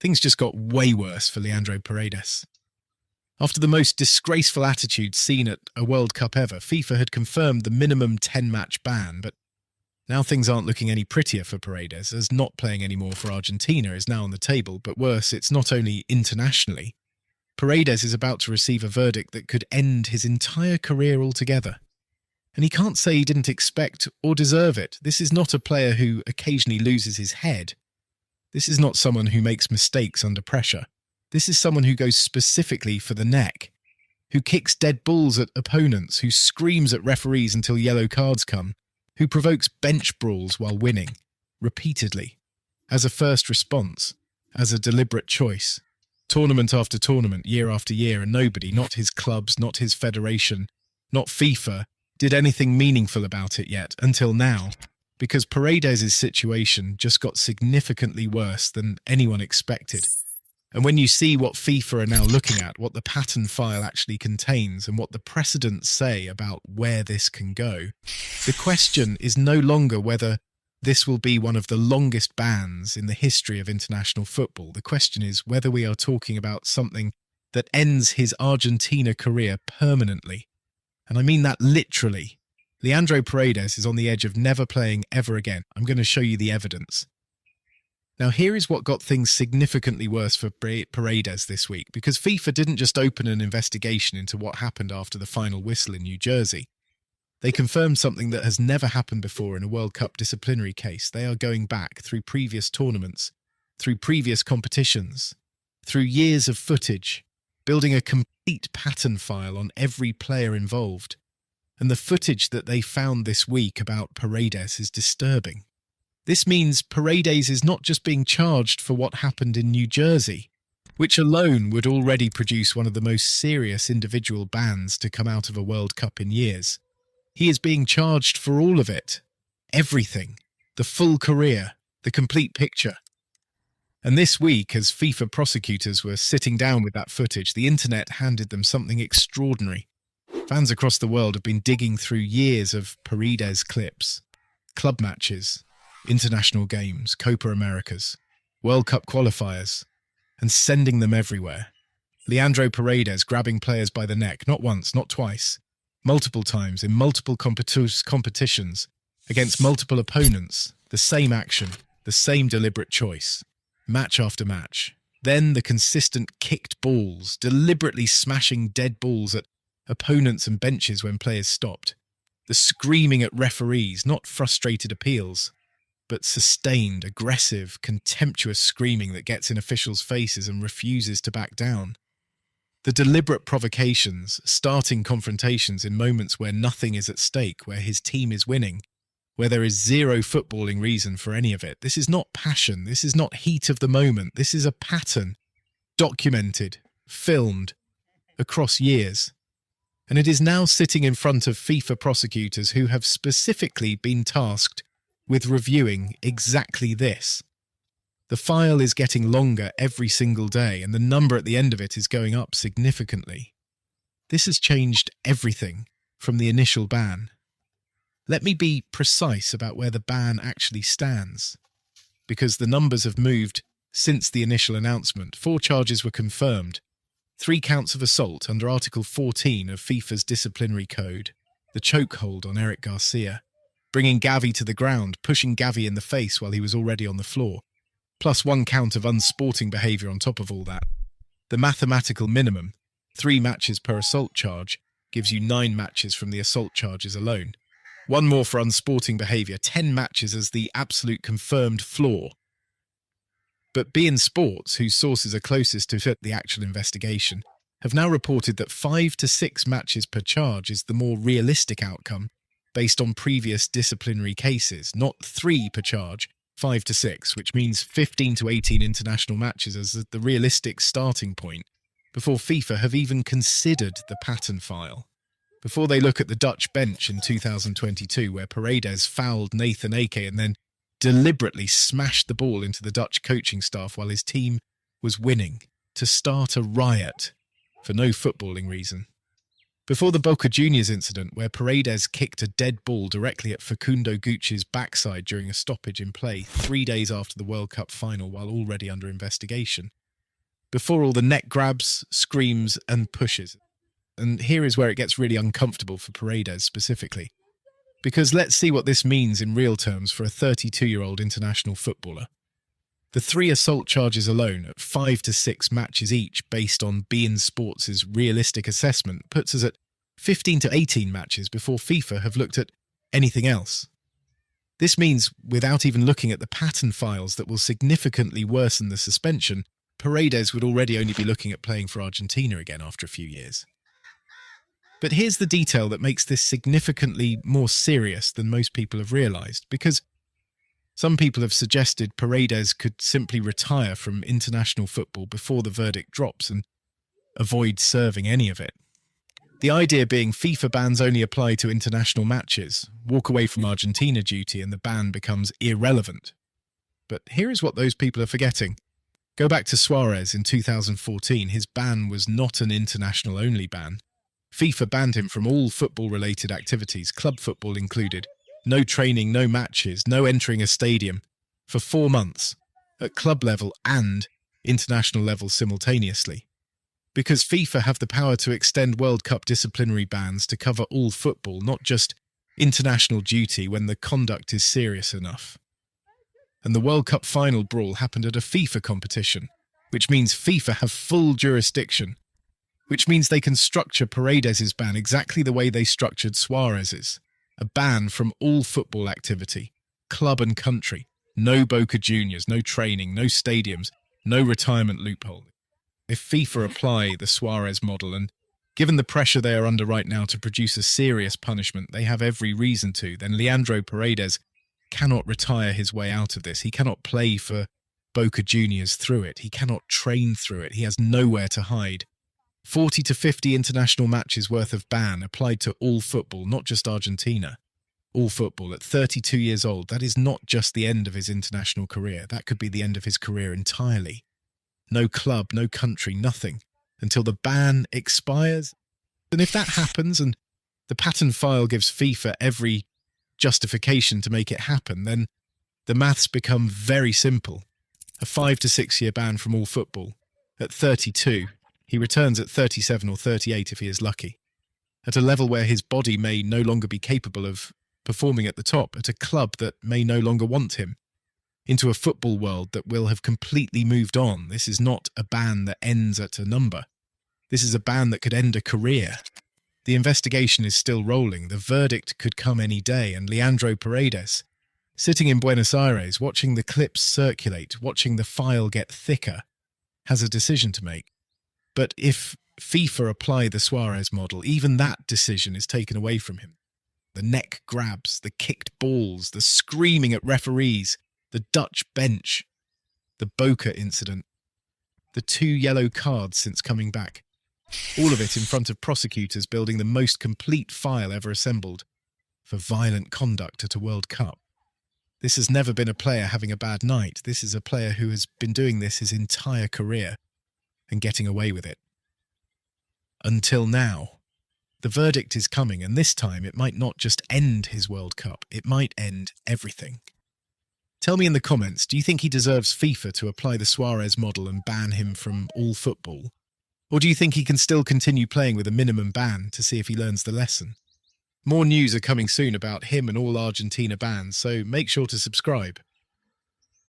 things just got way worse for Leandro Paredes. After the most disgraceful attitude seen at a World Cup ever, FIFA had confirmed the minimum 10-match ban, but now things aren't looking any prettier for Paredes, as not playing anymore for Argentina is now on the table, but worse, it's not only internationally. Paredes is about to receive a verdict that could end his entire career altogether. And he can't say he didn't expect or deserve it. This is not a player who occasionally loses his head. This is not someone who makes mistakes under pressure. This is someone who goes specifically for the neck, who kicks dead balls at opponents, who screams at referees until yellow cards come, who provokes bench brawls while winning, repeatedly, as a first response, as a deliberate choice, tournament after tournament, year after year, and nobody, not his clubs, not his federation, not FIFA, did anything meaningful about it yet, until now, because Paredes' situation just got significantly worse than anyone expected. And when you see what FIFA are now looking at, what the pattern file actually contains, and what the precedents say about where this can go, the question is no longer whether this will be one of the longest bans in the history of international football. The question is whether we are talking about something that ends his Argentina career permanently. And I mean that literally. Leandro Paredes is on the edge of never playing ever again. I'm going to show you the evidence. Now, here is what got things significantly worse for Paredes this week, because FIFA didn't just open an investigation into what happened after the final whistle in New Jersey. They confirmed something that has never happened before in a World Cup disciplinary case. They are going back through previous tournaments, through previous competitions, through years of footage, building a complete pattern file on every player involved. And the footage that they found this week about Paredes is disturbing. This means Paredes is not just being charged for what happened in New Jersey, which alone would already produce one of the most serious individual bans to come out of a World Cup in years. He is being charged for all of it, everything, the full career, the complete picture. And this week, as FIFA prosecutors were sitting down with that footage, the internet handed them something extraordinary. Fans across the world have been digging through years of Paredes clips, club matches, international games, Copa Americas, World Cup qualifiers, and sending them everywhere. Leandro Paredes grabbing players by the neck, not once, not twice, multiple times in multiple competitions against multiple opponents, the same action, the same deliberate choice, match after match. Then the consistent kicked balls, deliberately smashing dead balls at opponents and benches when players stopped. The screaming at referees, not frustrated appeals, but sustained, aggressive, contemptuous screaming that gets in officials' faces and refuses to back down. The deliberate provocations, starting confrontations in moments where nothing is at stake, where his team is winning, where there is zero footballing reason for any of it. This is not passion. This is not heat of the moment. This is a pattern, documented, filmed, across years. And it is now sitting in front of FIFA prosecutors who have specifically been tasked with reviewing exactly this. The file is getting longer every single day, and the number at the end of it is going up significantly. This has changed everything from the initial ban. Let me be precise about where the ban actually stands, because the numbers have moved since the initial announcement. 4 charges were confirmed, 3 counts of assault under Article 14 of FIFA's disciplinary code, the chokehold on Eric Garcia, bringing Gavi to the ground, pushing Gavi in the face while he was already on the floor, plus 1 count of unsporting behaviour on top of all that. The mathematical minimum, 3 matches per assault charge, gives you 9 matches from the assault charges alone. 1 more for unsporting behaviour, 10 matches as the absolute confirmed floor. But BeeIN Sports, whose sources are closest to the actual investigation, have now reported that 5 to 6 matches per charge is the more realistic outcome based on previous disciplinary cases, not 3 per charge, 5 to 6, which means 15 to 18 international matches as the realistic starting point, before FIFA have even considered the pattern file. Before they look at the Dutch bench in 2022, where Paredes fouled Nathan Ake and then deliberately smashed the ball into the Dutch coaching staff while his team was winning, to start a riot for no footballing reason. Before the Boca Juniors incident, where Paredes kicked a dead ball directly at Facundo Gucci's backside during a stoppage in play 3 days after the World Cup final while already under investigation. Before all the neck grabs, screams and pushes. And here is where it gets really uncomfortable for Paredes specifically. Because let's see what this means in real terms for a 32-year-old international footballer. The 3 assault charges alone, at 5 to 6 matches each based on BeeIN Sports' realistic assessment, puts us at 15 to 18 matches before FIFA have looked at anything else. This means, without even looking at the pattern files that will significantly worsen the suspension, Paredes would already only be looking at playing for Argentina again after a few years. But here's the detail that makes this significantly more serious than most people have realised, because some people have suggested Paredes could simply retire from international football before the verdict drops and avoid serving any of it. The idea being FIFA bans only apply to international matches, walk away from Argentina duty and the ban becomes irrelevant. But here is what those people are forgetting. Go back to Suarez in 2014, his ban was not an international-only ban. FIFA banned him from all football-related activities, club football included. No training, no matches, no entering a stadium for 4 months, at club level and international level simultaneously. Because FIFA have the power to extend World Cup disciplinary bans to cover all football, not just international duty when the conduct is serious enough. And the World Cup final brawl happened at a FIFA competition, which means FIFA have full jurisdiction, which means they can structure Paredes' ban exactly the way they structured Suarez's. A ban from all football activity, club and country, no Boca Juniors, no training, no stadiums, no retirement loophole. If FIFA apply the Suarez model, and given the pressure they are under right now to produce a serious punishment, they have every reason to, then Leandro Paredes cannot retire his way out of this. He cannot play for Boca Juniors through it. He cannot train through it. He has nowhere to hide. 40 to 50 international matches worth of ban applied to all football, not just Argentina. All football at 32 years old, that is not just the end of his international career. That could be the end of his career entirely. No club, no country, nothing, until the ban expires. And if that happens and the pattern file gives FIFA every justification to make it happen, then the maths become very simple. A 5 to 6 year ban from all football. At 32, he returns at 37 or 38 if he is lucky, at a level where his body may no longer be capable of performing at the top, at a club that may no longer want him, into a football world that will have completely moved on. This is not a ban that ends at a number. This is a ban that could end a career. The investigation is still rolling. The verdict could come any day, and Leandro Paredes, sitting in Buenos Aires, watching the clips circulate, watching the file get thicker, has a decision to make. But if FIFA apply the Suarez model, even that decision is taken away from him. The neck grabs, the kicked balls, the screaming at referees, the Dutch bench, the Boca incident, the 2 yellow cards since coming back. All of it in front of prosecutors building the most complete file ever assembled for violent conduct at a World Cup. This has never been a player having a bad night. This is a player who has been doing this his entire career and getting away with it. Until now. The verdict is coming, and this time it might not just end his World Cup, it might end everything. Tell me in the comments, do you think he deserves FIFA to apply the Suarez model and ban him from all football? Or do you think he can still continue playing with a minimum ban to see if he learns the lesson? More news are coming soon about him and all Argentina bans, so make sure to subscribe.